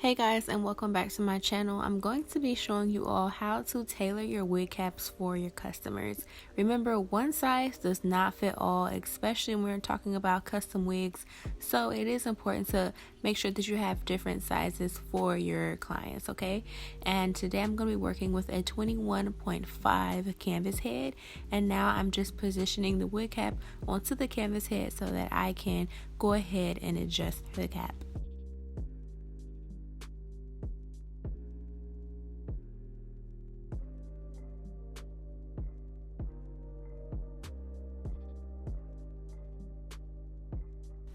Hey guys, and welcome back to my channel. I'm going to be showing you all how to tailor your wig caps for your customers. Remember, one size does not fit all, especially when we're talking about custom wigs. So it is important to make sure that you have different sizes for your clients, okay? And today I'm going to be working with a 21.5 canvas head, and now I'm just positioning the wig cap onto the canvas head so that I can go ahead and adjust the cap.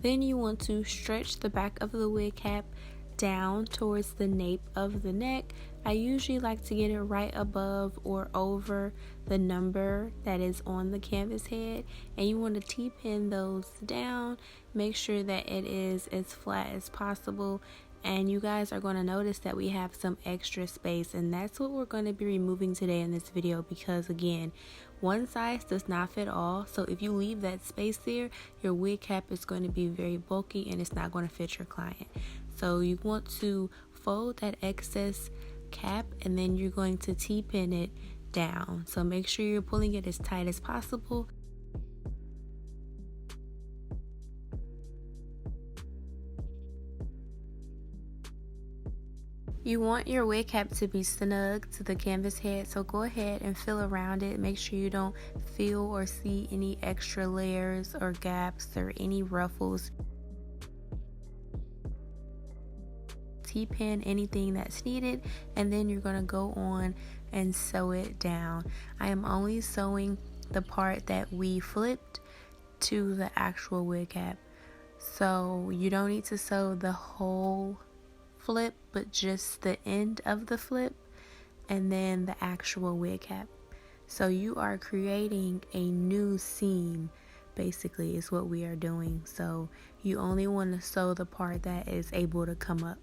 Then you want to stretch the back of the wig cap down towards the nape of the neck. I usually like to get it right above or over the number that is on the canvas head, and you want to T-pin those down. Make sure that it is as flat as possible, and you guys are going to notice that we have some extra space, and that's what we're going to be removing today in this video, because again, one size does not fit all. So if you leave that space there, your wig cap is going to be very bulky and it's not going to fit your client. So you want to fold that excess cap, and then you're going to T-pin it down. So make sure you're pulling it as tight as possible. You want your wig cap to be snug to the canvas head, so go ahead and feel around it. Make sure you don't feel or see any extra layers or gaps or any ruffles. T-pin anything that's needed, and then you're going to go on and sew it down. I am only sewing the part that we flipped to the actual wig cap, so you don't need to sew the whole flip, but just the end of the flip and then the actual wig cap. So you are creating a new seam, basically, is what we are doing. So you only want to sew the part that is able to come up.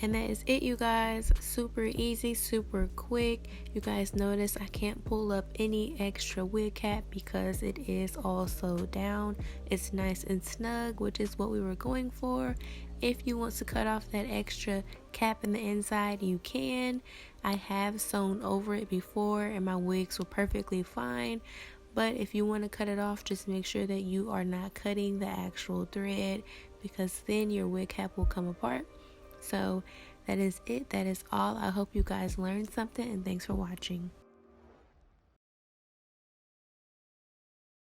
And that is it, you guys. Super easy, super quick. You guys notice I can't pull up any extra wig cap because it is all sewed down. It's nice and snug, which is what we were going for. If you want to cut off that extra cap in the inside, you can. I have sewn over it before and my wigs were perfectly fine. But if you want to cut it off, just make sure that you are not cutting the actual thread, because then your wig cap will come apart. So that is it. That is all. I hope you guys learned something, and thanks for watching.